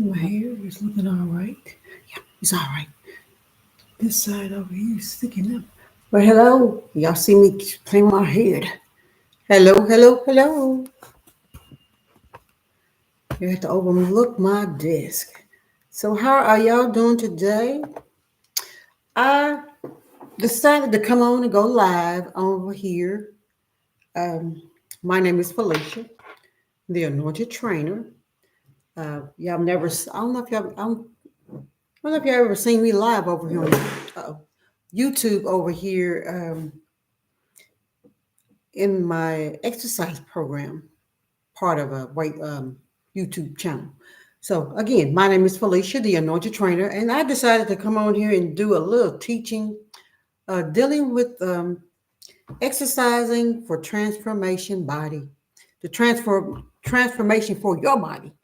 My hair is looking all right. Yeah, it's all right. This side over here is sticking up. But hello, y'all see me playing my head. Hello, hello, hello. You have to overlook my desk. So how are y'all doing today? I decided to come on and go live over here. Um, my name is Felicia, the Anointed Trainer. Y'all never, I don't know if y'all, I don't know if y'all ever seen me live over here on YouTube over here in my exercise program, part of a weight YouTube channel. So again, my name is Felicia, the Anointed Trainer, and I decided to come on here and do a little teaching dealing with exercising for transformation body, the transformation for your body.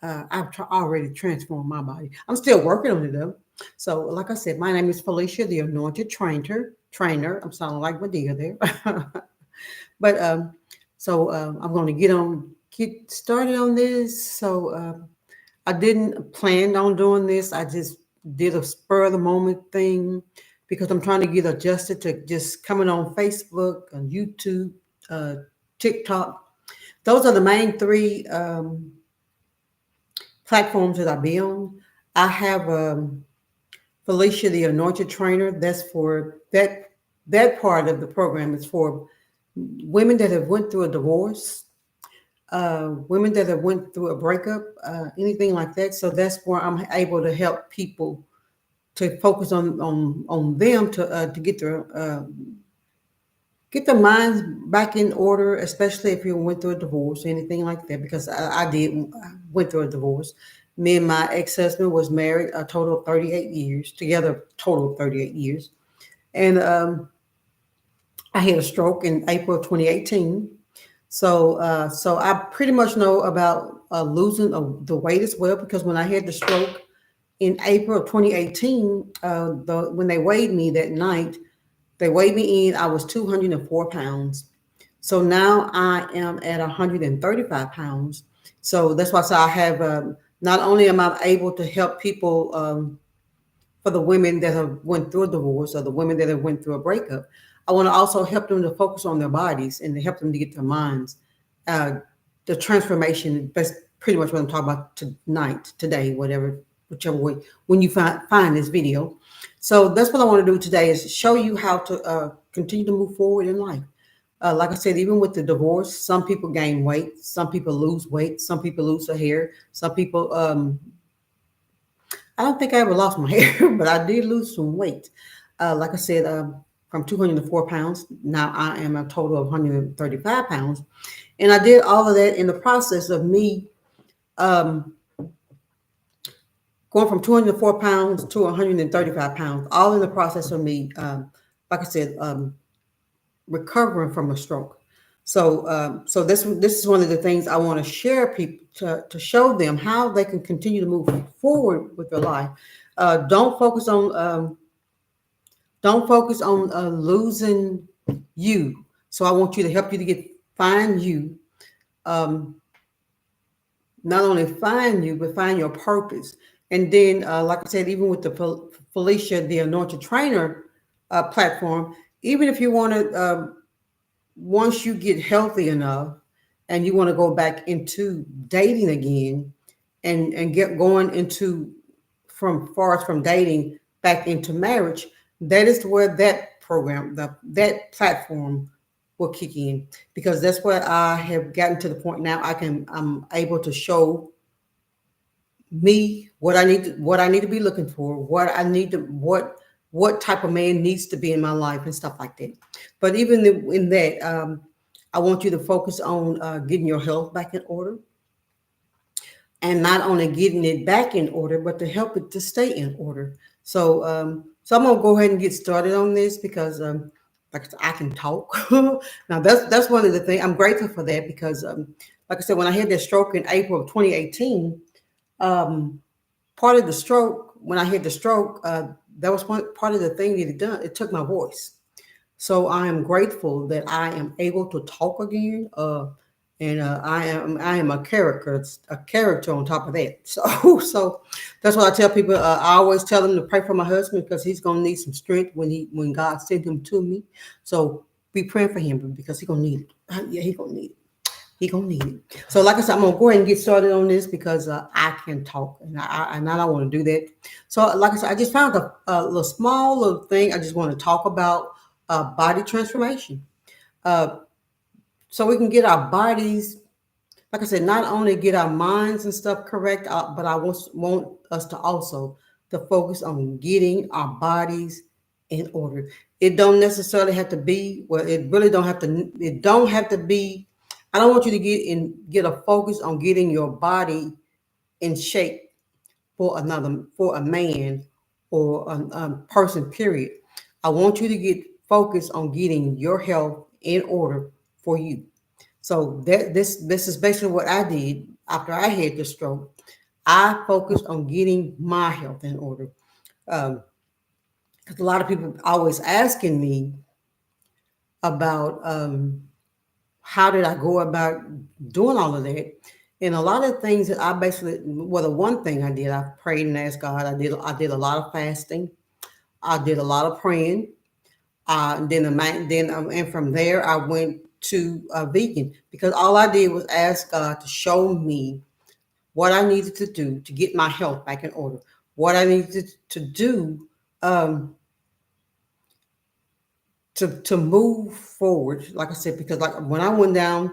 Already transformed my body. I'm still working on it though. So, like I said, my name is Felicia, the Anointed Trainer. Trainer. I'm sounding like Medea there, but I'm going to get started on this. So, I didn't plan on doing this. I just did a spur of the moment thing because I'm trying to get adjusted to just coming on Facebook, on YouTube, uh, TikTok. Those are the main three platforms that I be on. I have Felicia, the Anointed Trainer. That's for that part of the program is for women that have went through a divorce, women that have went through a breakup, anything like that. So that's where I'm able to help people to focus on them to get their minds back in order, especially if you went through a divorce, anything like that. Because I did went through a divorce. Me and my ex-husband was married a total of 38 years, together total of 38 years. And I had a stroke in April of 2018. So I pretty much know about losing the weight as well because when I had the stroke in April of 2018, when they weighed me that night, they weighed me in. I was 204 pounds. So now I am at 135 pounds. So that's why I say I have. Not only am I able to help people for the women that have went through a divorce or the women that have went through a breakup, I want to also help them to focus on their bodies and to help them to get their minds. Uh, the transformation. That's pretty much what I'm talking about tonight, today, whichever way when you find this video. So that's what I want to do today is show you how to continue to move forward in life. Like I said, even with the divorce, some people gain weight, some people lose weight, some people lose their hair, some people. I don't think I ever lost my hair, but I did lose some weight. Like I said, from 204 pounds, now I am a total of 135 pounds. And I did all of that in the process of me um, going from 204 pounds to 135 pounds, all in the process of me, like I said, recovering from a stroke. So this is one of the things I want to share people to show them how they can continue to move forward with their life. Uh, don't focus on um, don't focus on losing you. So I want you to help you to find you. Um, Not only find you, but find your purpose. And then, like I said, even with the Felicia, the Anointed Trainer platform, even if you want to once you get healthy enough and you want to go back into dating again and get going into from far as from dating back into marriage, that is where that program, that platform will kick in because that's where I have gotten to the point now I'm able to show me what I need to be looking for, what type of man needs to be in my life and stuff like that. But even in that, I want you to focus on getting your health back in order, and not only getting it back in order, but to help it to stay in order. So I'm gonna go ahead and get started on this because like I said, I can talk. Now that's one of the things I'm grateful for that because like I said, when I had that stroke in April of 2018. Um, Part of the stroke, when I had the stroke, that was one part of the thing that it done. It took my voice. So I am grateful that I am able to talk again. and I am a character on top of that. So that's what I tell people. I always tell them to pray for my husband because he's gonna need some strength when God sent him to me. So be praying for him because he's gonna need it. Yeah, he's gonna need it. He gonna need it. So, like I said, I'm gonna go ahead and get started on this because I can talk, and I don't want to do that. So, like I said, I just found a little small little thing. I just want to talk about body transformation, uh, so we can get our bodies. Like I said, not only get our minds and stuff correct, but I want us to also to focus on getting our bodies in order. It don't necessarily have to be. Well, it really don't have to. It don't have to be. I don't want you to get a focus on getting your body in shape for a man or a person. Period. I want you to get focused on getting your health in order for you. So this is basically what I did after I had the stroke. I focused on getting my health in order. Um, because a lot of people always asking me about how did I go about doing all of that. And a lot of things that I basically, well, the one thing I did, I prayed and asked God. I did a lot of fasting. I did a lot of praying. And from there I went to vegan because all I did was ask God to show me what I needed to do to get my health back in order, what I needed to do um, to move forward. Like I said, because like when I went down,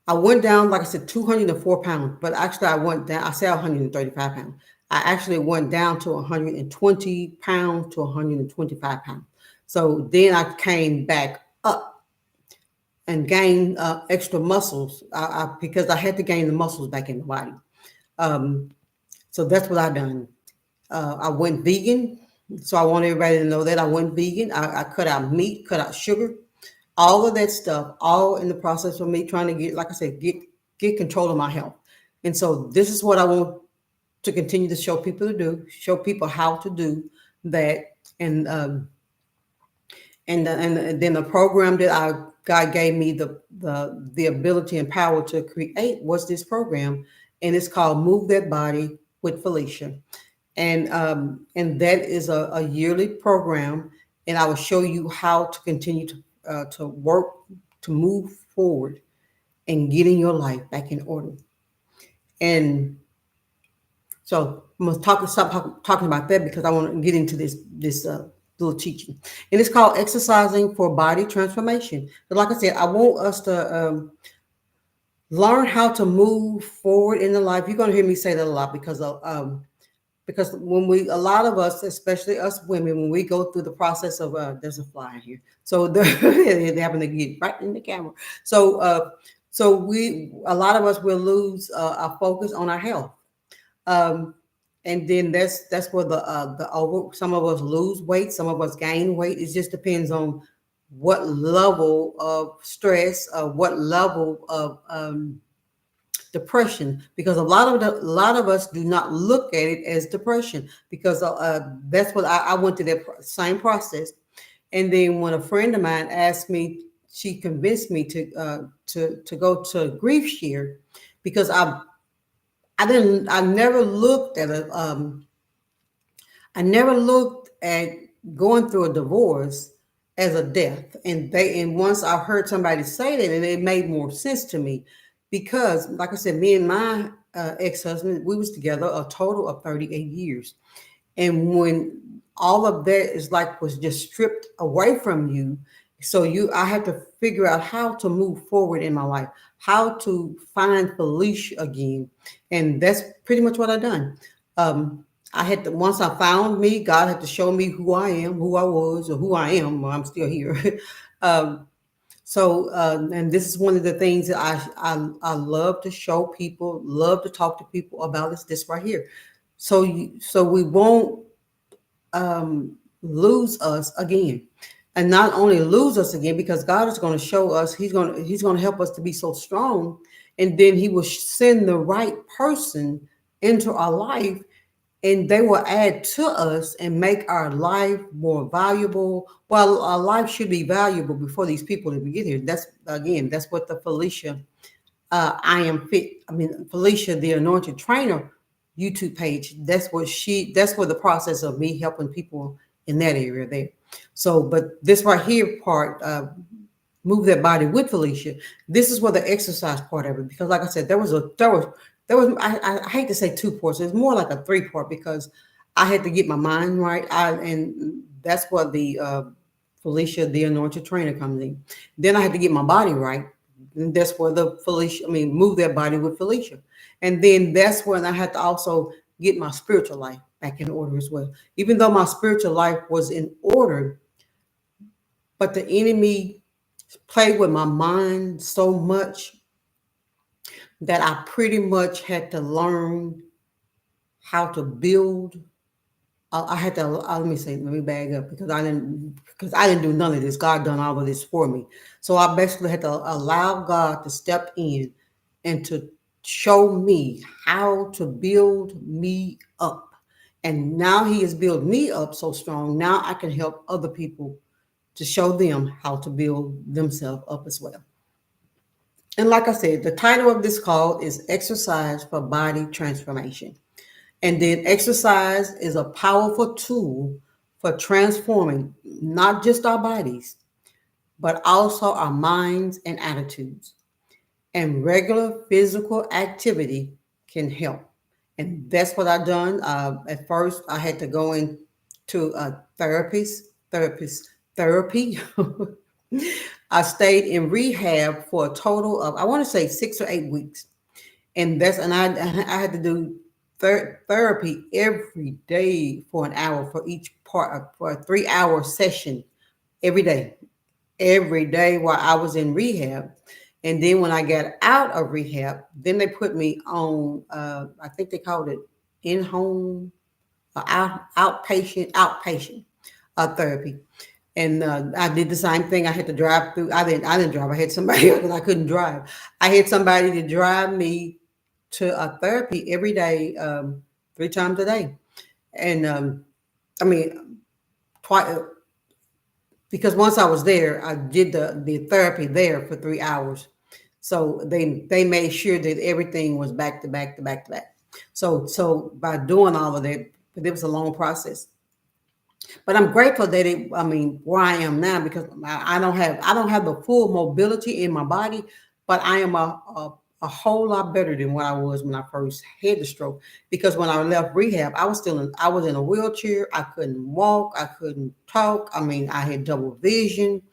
like I said, 204 pounds, but actually I went down. I said 135 pounds. I actually went down to 120 pounds to 125 pounds. So then I came back up and gained extra muscles because I had to gain the muscles back in the body. Um, so that's what I done. I went vegan. So I want everybody to know that I went vegan. I cut out meat, cut out sugar, all of that stuff, all in the process of me trying to get, like I said, get control of my health. And so this is what I want to continue to show people to do, show people how to do that. And and then the program that God gave me the ability and power to create was this program, and it's called Move That Body with Felicia, and that is a yearly program, and I will show you how to continue to work to move forward and getting your life back in order. And so I'm gonna stop talking about that because I want to get into this little teaching, and it's called exercising for body transformation. But like I said, I want us to learn how to move forward in the life. You're gonna hear me say that a lot because when a lot of us, especially us women, when we go through the process of there's a fly in here, so they happen to get right in the camera. So a lot of us will lose our focus on our health. Um, and then that's where the over some of us lose weight, some of us gain weight. It just depends on what level of stress, what level of depression, because a lot of us do not look at it as depression because that's what I went through that same process. And then when a friend of mine asked me, she convinced me to go to grief share because I never looked at a I never looked at going through a divorce as a death. And once I heard somebody say that, and it made more sense to me because, like I said, me and my ex-husband, we was together a total of 38 years. And when all of that is like was just stripped away from you, so I had to figure out how to move forward in my life, how to find Felicia again. And that's pretty much what I done. um, I had to, once I found me, God had to show me who I am, who I was, or who I am. Well, I'm still here. um, and this is one of the things that I love to show people, love to talk to people about is this right here. So we won't lose us again, and not only lose us again because God is going to show us, He's going to help us to be so strong, and then He will send the right person into our life, and they will add to us and make our life more valuable. Well, our life should be valuable before these people even get here. That's again, that's what the Felicia, I am fit. I mean, Felicia, the Anointed Trainer YouTube page. That's what she. That's what the process of me helping people in that area there. So, but this right here part, move that body with Felicia. This is where the exercise part of it, because like I said, there was I hate to say two parts. It's more like a three part because I had to get my mind right. And that's what the Felicia, the Anointed Trainer, comes in. Then I had to get my body right. And that's where the Felicia, I mean, move that body with Felicia. And then that's when I had to also get my spiritual life back in order as well. Even though my spiritual life was in order, but the enemy played with my mind so much that I pretty much had to learn how to build. I had to let me bag up because I didn't do none of this. God done all of this for me. So I basically had to allow God to step in and to show me how to build me up. And now he has built me up so strong. Now I can help other people to show them how to build themselves up as well. And like I said, the title of this call is Exercise for Body Transformation. And then exercise is a powerful tool for transforming not just our bodies, but also our minds and attitudes. And regular physical activity can help. And that's what I done. At first, I had to go into a therapy. I stayed in rehab for a total of, I want to say, 6 or 8 weeks, and I had to do therapy every day for an hour for each part for a 3 hour session every day while I was in rehab. And then when I got out of rehab, then they put me on, I think they called it in home, outpatient therapy. And I did the same thing. I had to drive through. I didn't drive. I had somebody because I couldn't drive. I had somebody to drive me to a therapy every day, 3 times a day. And I mean, twice, because once I was there, I did the therapy there for 3 hours. So they made sure that everything was back to back to back to back. So by doing all of that, but it was a long process. But I'm grateful that I mean, where I am now, because I don't have the full mobility in my body, but I am a whole lot better than what I was when I first had the stroke. Because when I left rehab, I was in a wheelchair. I couldn't walk. I couldn't talk. I mean, I had double vision.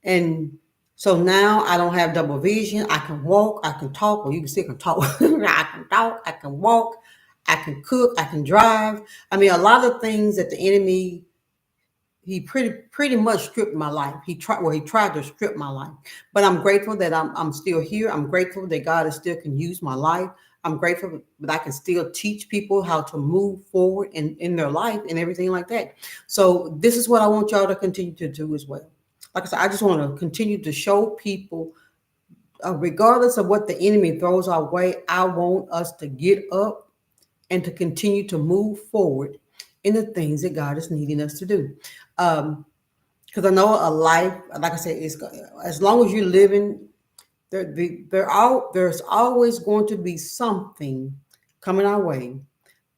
And so now I don't have double vision. I can walk, I can talk, or you can still can talk. I can talk, I can walk, I can cook, I can drive. I mean, a lot of things that the enemy, he pretty much stripped my life. He tried to strip my life. But I'm grateful that I'm still here. I'm grateful that God is still can use my life. I'm grateful that I can still teach people how to move forward in their life and everything like that. So this is what I want y'all to continue to do as well. Like I said, I just want to continue to show people, regardless of what the enemy throws our way, I want us to get up and to continue to move forward in the things that God is needing us to do. Because I know a life, like I said, is as long as you're living, there's always going to be something coming our way,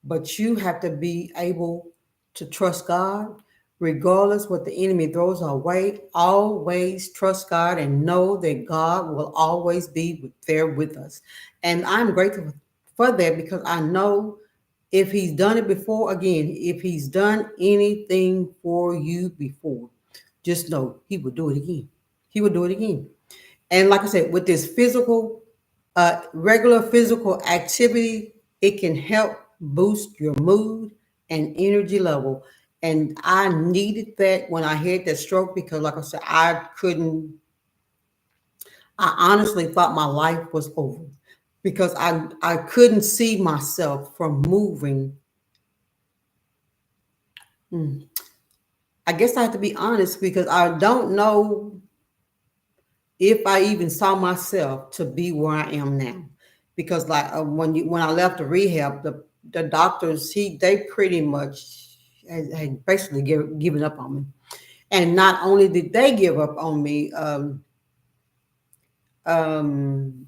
but you have to be able to trust God, regardless what the enemy throws our way. Always trust God and know that God will always be there with us. And I'm grateful for that because I know if He's done it before, again, if He's done anything for you before, just know He will do it again. He will do it again. And like I said, with this regular physical activity, it can help boost your mood and energy level. And I needed that when I had that stroke because, like I said, I honestly thought my life was over because I couldn't see myself from moving. Hmm. I guess I have to be honest because I don't know if I even saw myself to be where I am now. Because like when I left the rehab, the doctors, they pretty much had basically given up on me. And not only did they give up on me, I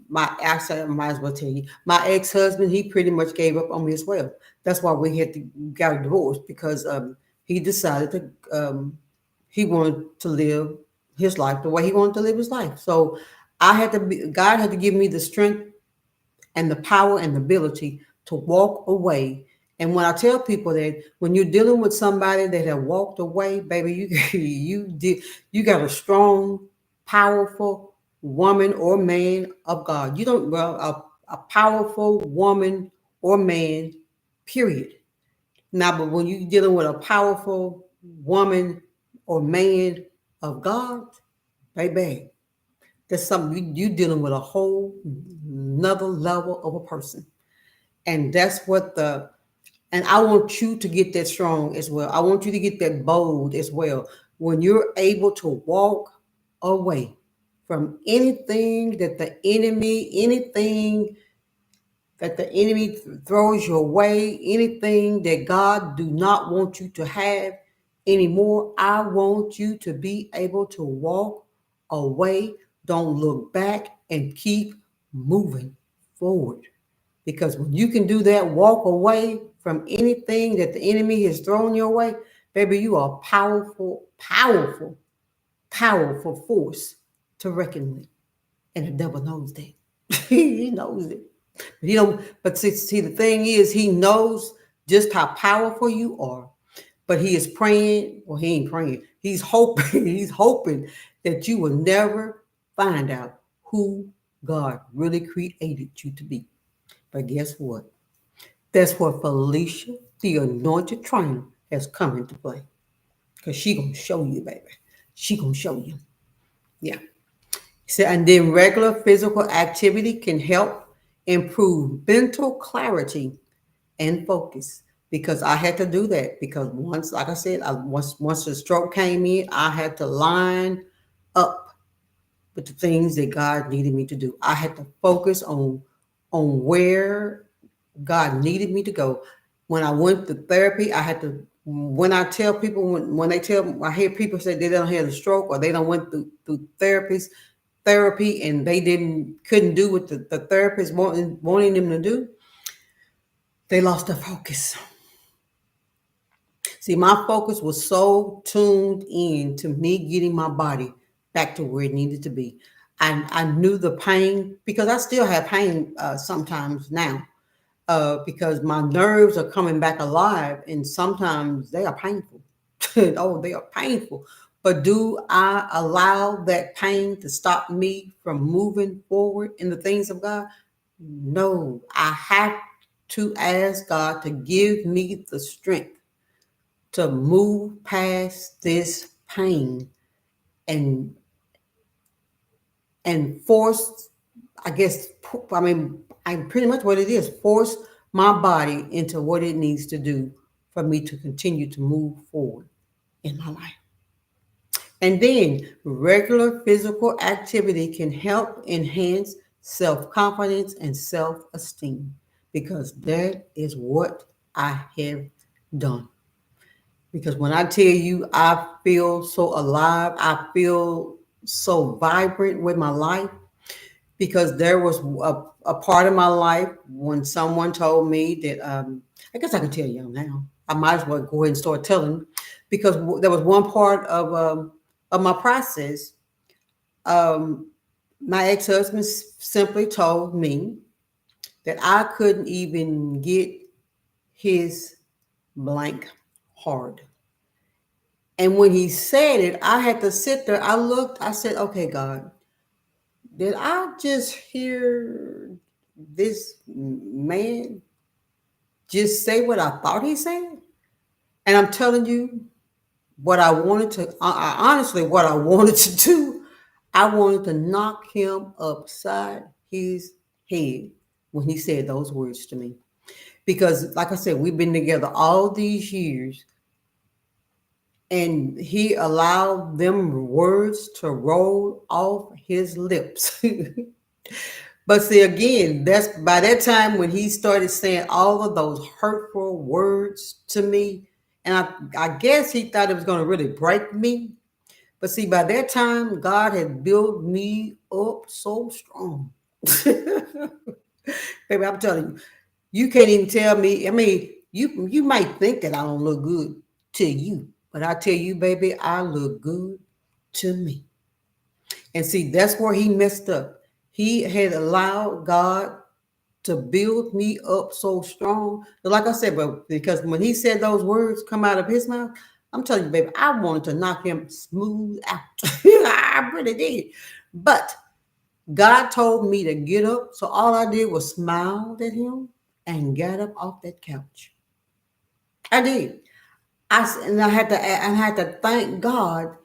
might as well tell you, my ex-husband, he pretty much gave up on me as well. That's why we had to got a divorce, because he decided to he wanted to live his life the way he wanted to live his life. So God had to give me the strength and the power and the ability to walk away. And when I tell people that when you're dealing with somebody that have walked away, baby, you you got a strong, powerful woman or man of God. You don't well a powerful woman or man, period. Now, but when you're dealing with a powerful woman or man of God, baby, that's something you dealing with a whole another level of a person. And that's what and I want you to get that strong as well. I want you to get that bold as well. When you're able to walk away from anything that the enemy throws your way, anything that God do not want you to have anymore, I want you to be able to walk away. Don't look back and keep moving forward. Because when you can do that, walk away from anything that the enemy has thrown your way, baby, you are a powerful, powerful, powerful force to reckon with. And the devil knows that. He knows it. He don't. But see, the thing is, he knows just how powerful you are. But he is praying. Well, he ain't praying. He's hoping. He's hoping that you will never find out who God really created you to be. But guess what? That's where Felicia, the anointed trainer, has come into play. Because she gonna show you, baby. She gonna show you. Yeah. So, and then regular physical activity can help improve mental clarity and focus. Because I had to do that. Because once, like I said, once the stroke came in, I had to line up with the things that God needed me to do. I had to focus on where God needed me to go. When I went to therapy, I had to. When I tell people, when they tell, I hear people say they don't have a stroke or they don't went through therapy, and they couldn't do what the therapist wanting them to do. They lost their focus. See, my focus was so tuned in to me getting my body back to where it needed to be. I knew the pain because I still have pain sometimes now because my nerves are coming back alive and sometimes they are painful. Oh, they are painful. But do I allow that pain to stop me from moving forward in the things of God? No, I have to ask God to give me the strength to move past this pain and force, I guess, I mean, I pretty much what it is, force my body into what it needs to do for me to continue to move forward in my life. And then regular physical activity can help enhance self-confidence and self-esteem because that is what I have done. Because when I tell you I feel so alive, I feel so vibrant with my life, because there was a part of my life when someone told me that, I guess I can tell you now. I might as well go ahead and start telling, because there was one part of my process. Um, my ex-husband simply told me that I couldn't even get his blank hard. And when he said it, I had to sit there. I looked, I said, okay, God, did I just hear this man just say what I thought he said? And I'm telling you, what I wanted to, honestly, what I wanted to do, I wanted to knock him upside his head when he said those words to me. Because, like I said, we've been together all these years, and he allowed them words to roll off his lips. But see, again, that's by that time when he started saying all of those hurtful words to me, and I guess he thought it was going to really break me. But see, by that time, God had built me up so strong. Baby, I'm telling you, you can't even tell me. I mean, you might think that I don't look good to you, but I tell you, baby, I look good to me. And see, that's where he messed up. He had allowed God to build me up so strong. But like I said, but because when he said those words come out of his mouth, I'm telling you, baby, I wanted to knock him smooth out. I really did. But God told me to get up, so all I did was smile at him and got up off that couch. I did. And I had to thank God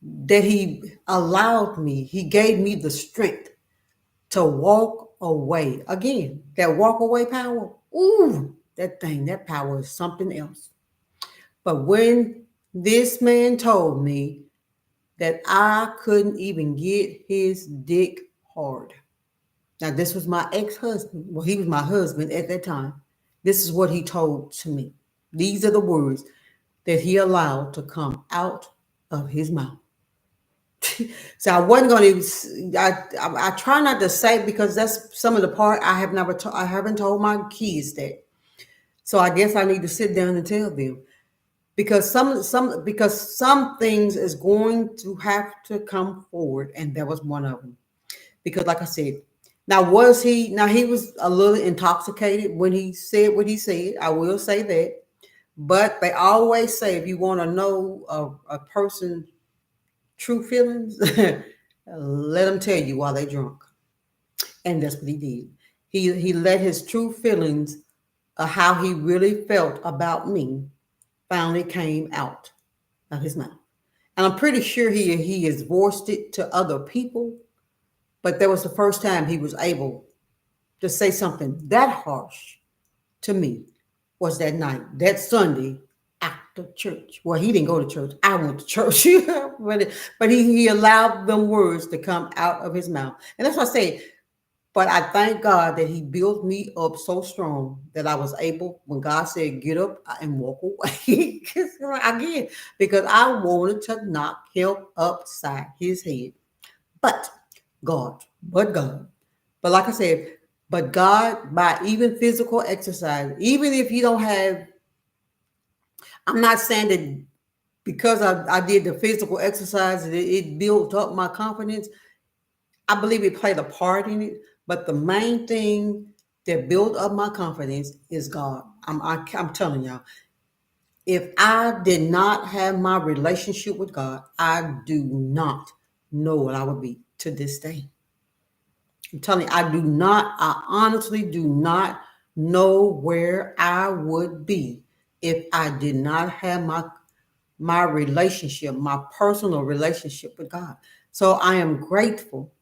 that He allowed me. He gave me the strength to walk away. Again, that walk away power. Ooh, that power is something else. But when this man told me that I couldn't even get his dick hard. Now, this was my ex husband. Well, he was my husband at that time. This is what he told to me. These are the words that he allowed to come out of his mouth. So I wasn't going to. I try not to say because that's some of the part I have never. I haven't told my kids that. So I guess I need to sit down and tell them because some things is going to have to come forward, and that was one of them. Because like I said, now was he? Now he was a little intoxicated when he said what he said. I will say that. But they always say if you want to know a person true feelings, let them tell you while they drunk. And that's what he did. He let his true feelings of how he really felt about me finally came out of his mouth. And I'm pretty sure he has voiced it to other people, but that was the first time he was able to say something that harsh to me was that night, that Sunday after church. Well, he didn't go to church. I went to church. but he allowed them words to come out of his mouth. And that's what I say. But I thank God that he built me up so strong that I was able, when God said, get up and walk away, again, because I wanted to knock him upside his head. But but God. But like I said, but God, by even physical exercise, even if you don't have, I'm not saying that because I did the physical exercise, it built up my confidence. I believe it played a part in it. But the main thing that built up my confidence is God. I'm telling y'all, if I did not have my relationship with God, I do not know what I would be to this day. I'm telling you, I honestly do not know where I would be if I did not have my relationship, my personal relationship with God. So I am grateful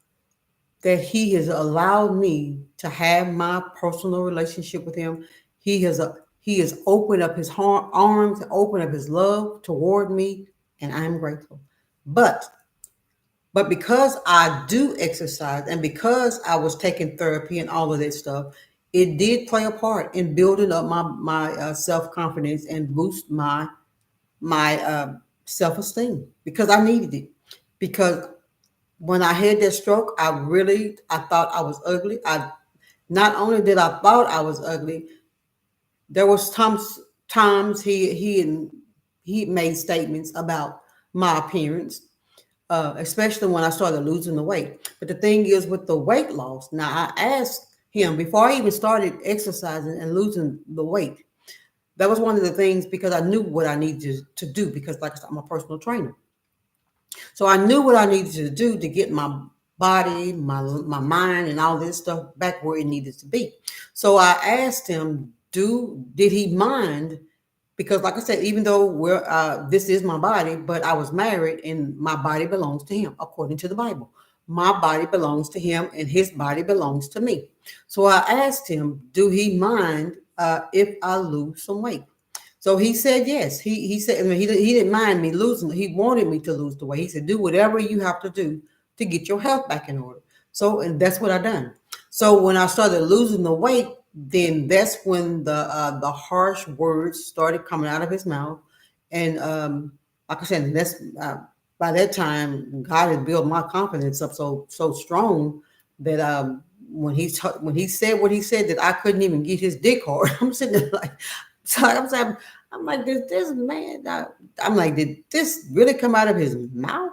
that He has allowed me to have my personal relationship with Him. He has opened up His arms, opened up His love toward me, and I am grateful. But but because I do exercise and because I was taking therapy and all of that stuff, it did play a part in building up my self confidence and boost my self esteem because I needed it. Because when I had that stroke, I thought I was ugly. I not only did I thought I was ugly, there was times he made statements about my appearance, especially when I started losing the weight. But the thing is, with the weight loss, now I asked him before I even started exercising and losing the weight. That was one of the things because I knew what I needed to do because, like I said, I'm a personal trainer. So I knew what I needed to do to get my body, my mind, and all this stuff back where it needed to be. So I asked him, did he mind? Because, like I said, even though this is my body, but I was married, and my body belongs to him according to the Bible. My body belongs to him, and his body belongs to me. So I asked him, do he mind if I lose some weight? So he said yes. He said, I mean, he didn't mind me losing. He wanted me to lose the weight. He said, do whatever you have to do to get your health back in order. So, and that's what I done. So when I started losing the weight, then that's when the harsh words started coming out of his mouth, and like I said, that's by that time God had built my confidence up so strong that when he said what he said, that I couldn't even get his dick hard. I'm sitting there like, so I'm saying, I'm like, this man, I'm like, did this really come out of his mouth?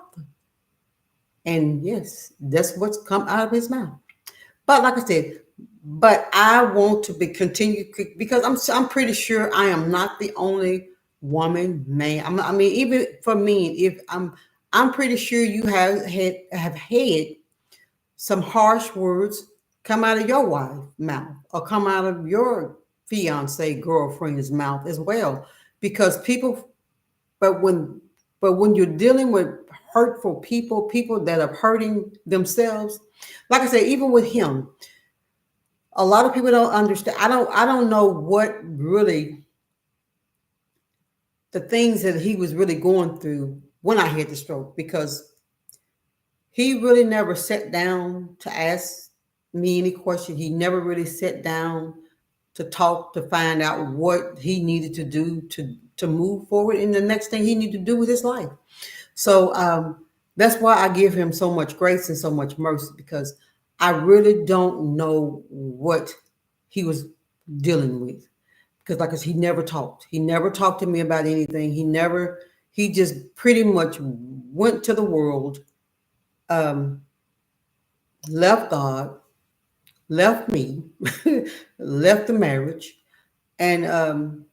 And yes, that's what's come out of his mouth. But like I said, but I want to be continue because I'm pretty sure I am not the only woman, man. I mean, even for me, if I'm pretty sure you have had some harsh words come out of your wife's mouth or come out of your fiance girlfriend's mouth as well, because people. But when you're dealing with hurtful people, people that are hurting themselves, like I said, even with him, a lot of people don't understand. I don't know what really the things that he was really going through when I had the stroke, because he really never sat down to ask me any question. He never really sat down to talk to find out what he needed to do to move forward in the next thing he needed to do with his life. So that's why I give him so much grace and so much mercy, because I really don't know what he was dealing with. Because like I said, he never talked. He never talked to me about anything. He just pretty much went to the world, um, left God, left me, left the marriage, and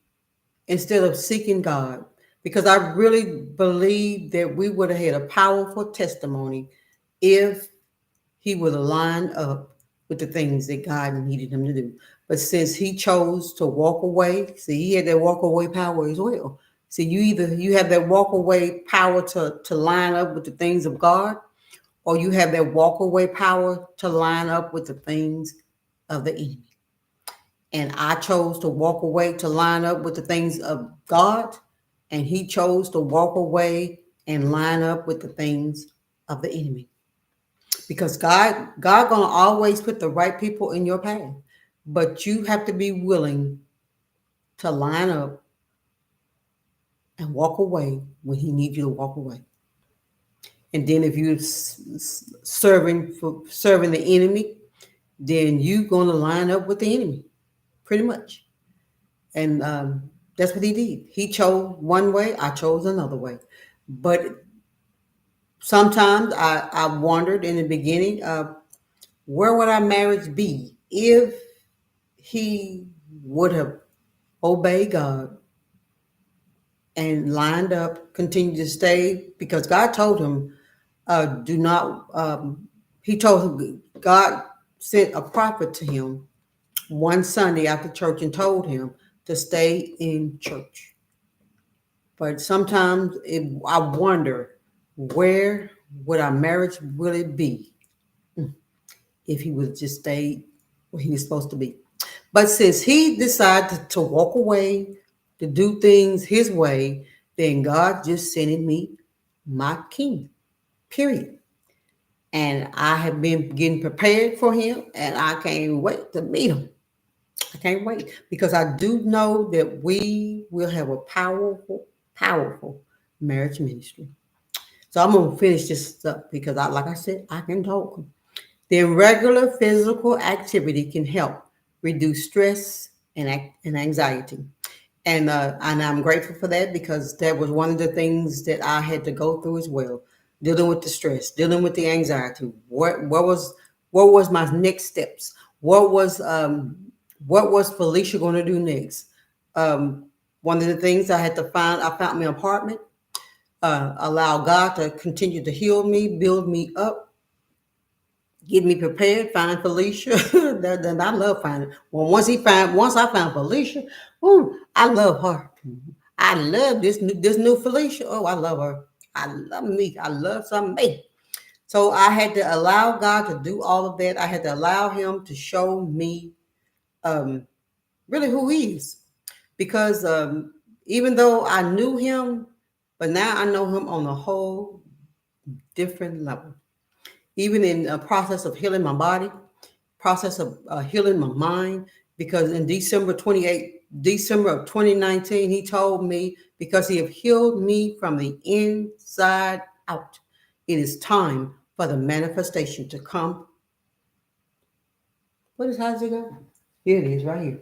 instead of seeking God, because I really believe that we would have had a powerful testimony if he would have lined up with the things that God needed him to do. But since he chose to walk away, see, he had that walk away power as well. See, you have that walk away power to line up with the things of God, or you have that walk away power to line up with the things of the enemy. And I chose to walk away to line up with the things of God, and he chose to walk away and line up with the things of the enemy. Because God gonna always put the right people in your path, but you have to be willing to line up and walk away when he needs you to walk away. And then if you're serving the enemy, then you're gonna line up with the enemy, pretty much. And that's what he did. He chose one way, I chose another way. But sometimes I wondered in the beginning, where would our marriage be if he would have obeyed God and lined up, continued to stay, because God told him, do not, he told him, God sent a prophet to him one Sunday after church and told him to stay in church. But sometimes I wonder, where would our marriage really be if he would just stay where he was supposed to be? But since he decided to walk away, to do things his way, then God just sent me my king, period. And I have been getting prepared for him, and I can't wait to meet him. I can't wait, because I do know that we will have a powerful, powerful marriage ministry. So I'm gonna finish this up because like I said, I can talk. Then regular physical activity can help reduce stress and anxiety. And I'm grateful for that, because that was one of the things that I had to go through as well, dealing with the stress, dealing with the anxiety. What was my next steps? What was Felicia going to do next? One of the things I found me an apartment. Allow God to continue to heal me, build me up, get me prepared, find Felicia. Then I love finding. Well, once I found Felicia, ooh, I love her. I love this new Felicia. Oh, I love her. I love me. I love some me. So I had to allow God to do all of that. I had to allow Him to show me um, really who He is, because even though I knew Him, but now I know Him on a whole different level. Even in a process of healing my body, process of healing my mind, because in December of 2019, he told me, because he have healed me from the inside out, it is time for the manifestation to come. How does it go? Here it is, right here.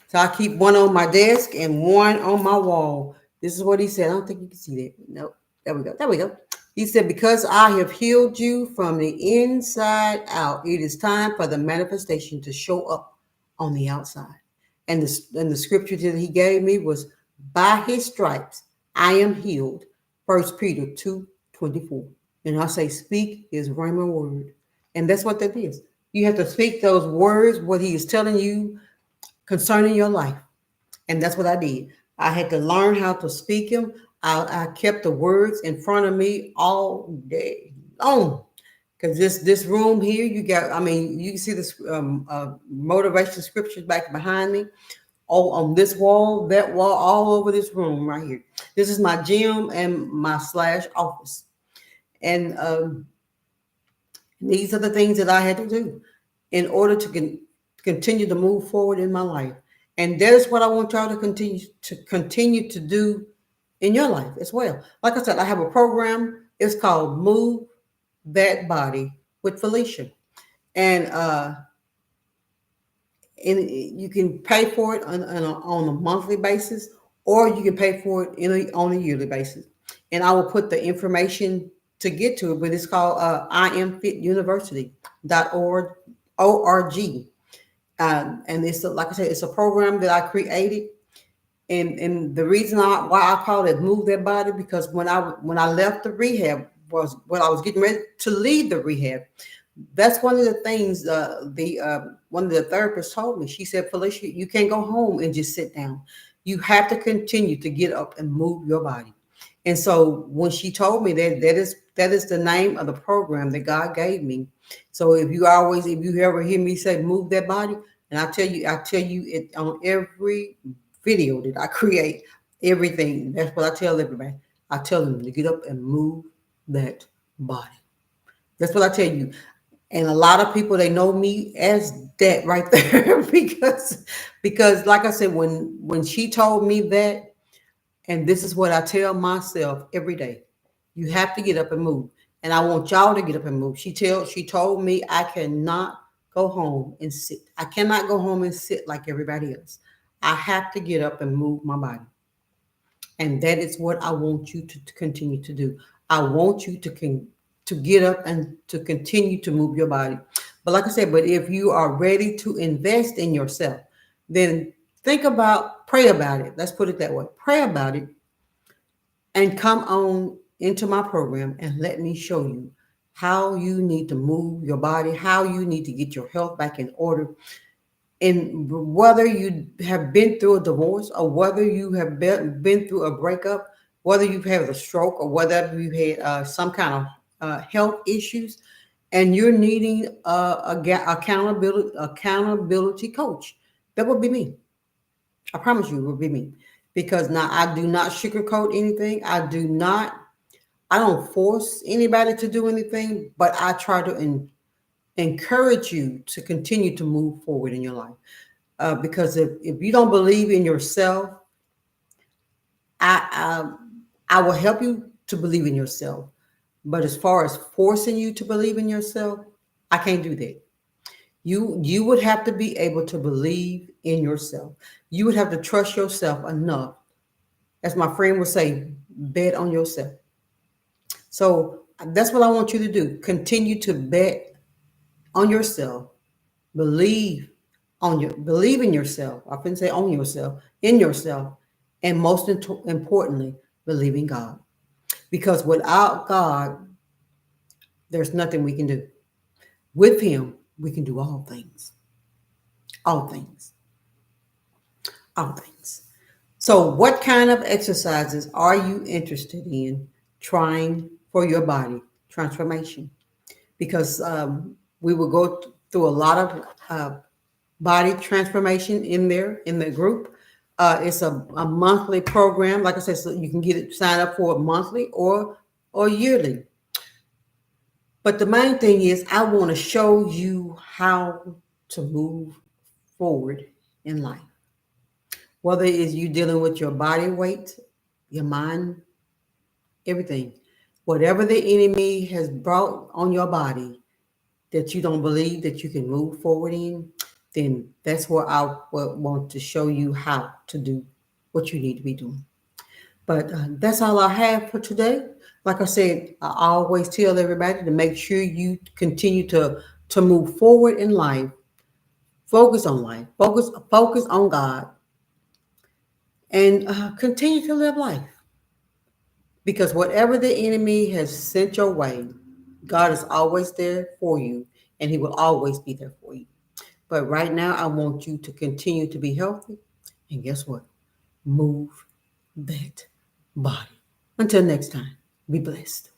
So I keep one on my desk and one on my wall. This is what he said. I don't think you can see that. Nope. There we go. There we go. He said, because I have healed you from the inside out, it is time for the manifestation to show up on the outside. And the scripture that he gave me was, by his stripes I am healed. 1 Peter 2:24. And I say, speak his rhema word. And that's what that is. You have to speak those words, what he is telling you concerning your life. And that's what I did. I had to learn how to speak them. I kept the words in front of me all day long. Because this room here, you got, I mean, you can see this motivation scriptures back behind me. Oh, on this wall, that wall, all over this room right here. This is my gym and my slash office. And these are the things that I had to do in order to continue to move forward in my life. And that is what I want y'all to continue to do in your life as well. Like I said, I have a program. It's called Move That Body with Felicia. And you can pay for it on a monthly basis, or you can pay for it on a yearly basis. And I will put the information to get to it, but it's called IamFitUniversity.org. And it's like I said, it's a program that I created, and the reason why I call it Move That Body, because when I left the rehab, was when I was getting ready to leave the rehab. That's one of the things one of the therapists told me. She said, Felicia, you can't go home and just sit down. You have to continue to get up and move your body. And so when she told me that is the name of the program that God gave me. So if you ever hear me say move that body, and I tell you it on every video that I create, everything. That's what I tell everybody. I tell them to get up and move that body. That's what I tell you. And a lot of people, they know me as that right there because like I said, when she told me that, and this is what I tell myself every day, you have to get up and move. And I want y'all to get up and move. She told me I cannot go home and sit. I cannot go home and sit like everybody else. I have to get up and move my body. And that is what I want you to continue to do. I want you to get up and to continue to move your body. But like I said, but if you are ready to invest in yourself, then pray about it. Let's put it that way. Pray about it and come on into my program and let me show you how you need to move your body, how you need to get your health back in order. And whether you have been through a divorce, or whether you have been through a breakup, whether you've had a stroke, or whether you've had some kind of health issues, and you're needing accountability coach, that would be me. I promise you, it would be me. Because now I do not sugarcoat anything. I don't force anybody to do anything, but I try to encourage you to continue to move forward in your life. Because if you don't believe in yourself, I, I will help you to believe in yourself. But as far as forcing you to believe in yourself, I can't do that. You would have to be able to believe in yourself. You would have to trust yourself enough. As my friend would say, bet on yourself. So that's what I want you to do. Continue to bet on yourself. Believe in yourself. I couldn't say on yourself, in yourself, and most importantly, believe in God. Because without God, there's nothing we can do. With Him, we can do all things. All things. All things. So, what kind of exercises are you interested in trying for your body transformation? Because we will go through a lot of body transformation in the group. It's a monthly program. Like I said, so you can sign up for it monthly or yearly. But the main thing is, I want to show you how to move forward in life. Whether it's you dealing with your body weight, your mind, everything. Whatever the enemy has brought on your body that you don't believe that you can move forward in, then that's where I want to show you how to do what you need to be doing. But that's all I have for today. Like I said, I always tell everybody to make sure you continue to move forward in life. Focus on life. Focus on God, and continue to live life. Because whatever the enemy has sent your way, God is always there for you, and He will always be there for you. But right now, I want you to continue to be healthy, and guess what? Move that body. Until next time, be blessed.